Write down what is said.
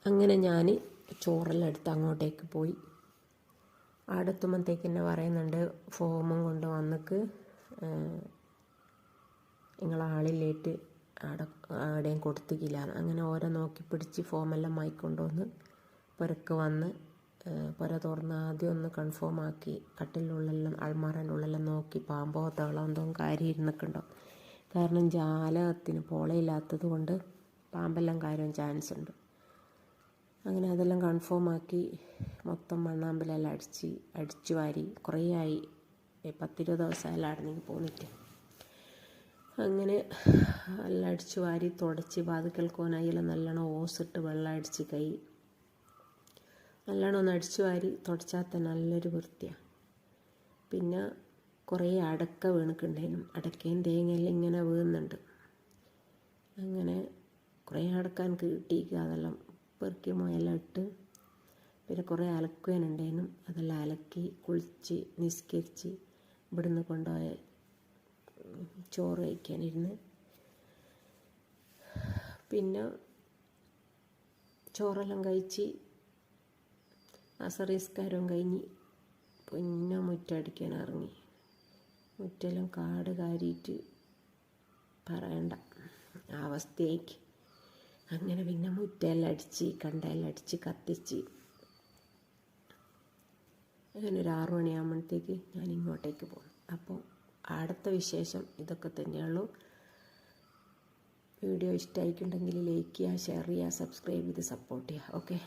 അങ്ങനെ ഞാൻ ചോറെല്ലാം എടുത്ത് അങ്ങോട്ടേക്ക് പോയി. അവിടെ എത്തുമ്പോഴത്തേക്ക് എന്നെ പറയുന്നുണ്ട്, ഫോമും കൊണ്ട് വന്നിക്ക് നിങ്ങളാളില്ലേറ്റ് ആടെയും കൊടുത്തിക്കില്ല. അങ്ങനെ ഓരോ നോക്കി പിടിച്ച് ഫോമെല്ലാം വാങ്ങിക്കൊണ്ടുവന്ന് പുരക്ക് വന്ന് പുര തുറന്ന് ആദ്യം ഒന്ന് കൺഫേം ആക്കി. കട്ടിലുള്ളെല്ലാം അൾമാറേൻ്റെ ഉള്ളെല്ലാം നോക്കി പാമ്പോ തവളോ എന്തോ കാര്യം ഇരുന്നിട്ടുണ്ടോ. കാരണം ജാലകത്തിന് പോളയില്ലാത്തത് കൊണ്ട് പാമ്പെല്ലാം കയറാൻ ചാൻസ് ഉണ്ട്. അങ്ങനെ അതെല്ലാം കൺഫേം ആക്കി മൊത്തം മണ്ണാമ്പലെല്ലാം അടിച്ചു വാരി. കുറേ ആയി, 10-20 ദിവസമായാലും അടങ്ങി പോന്നിട്ട്. അങ്ങനെ എല്ലാം അടിച്ചു വാരി തുടച്ച് വാതിക്കൽക്കോനായെല്ലാം നല്ലോണം ഓസിട്ട് വെള്ളം അടിച്ച് കൈ നല്ലോണം ഒന്ന് അടിച്ചു വാരി തുടച്ചാൽ തന്നെ നല്ലൊരു വൃത്തിയാണ്. പിന്നെ കുറേ അടക്ക വീണിട്ടുണ്ടായിരുന്നു. അടക്കയും തേങ്ങയെല്ലാം ഇങ്ങനെ വീഴുന്നുണ്ട്. അങ്ങനെ കുറേ അടക്ക എനിക്ക് കിട്ടിയിരിക്കുക. അതെല്ലാം പെറുക്കി മുയെല്ലാം ഇട്ട്. പിന്നെ കുറേ അലക്കുവാനുണ്ടായിരുന്നു. അതെല്ലാം അലക്കി കുളിച്ച് നിസ്കരിച്ച് ഇവിടുന്ന് കൊണ്ടുപോയ ചോറ് കഴിക്കാനിരുന്ന്. പിന്നെ ചോറെല്ലാം കഴിച്ച് അസറിസ്കാരവും കഴിഞ്ഞ് പിന്നെ മുറ്റടിക്കാൻ ഇറങ്ങി. മുറ്റെല്ലാം കാട് കാരിയിട്ട് പറയണ്ട അവസ്ഥയ്ക്ക്. അങ്ങനെ പിന്നെ മുറ്റെല്ലാം അടിച്ച് കണ്ടെല്ലാം അടിച്ച് കത്തിച്ച്. അങ്ങനെ ഒരു 6 മണിയാകുമ്പോഴത്തേക്ക് ഞാൻ ഇങ്ങോട്ടേക്ക് പോകും. അപ്പോൾ അടുത്ത വിശേഷം ഇതൊക്കെ തന്നെയുള്ളൂ. വീഡിയോ ഇഷ്ടമായിട്ടുണ്ടെങ്കിൽ ലൈക്ക് ചെയ്യുക, ഷെയർ ചെയ്യുക, സബ്സ്ക്രൈബ് ചെയ്ത് സപ്പോർട്ട് ചെയ്യുക. ഓക്കെ.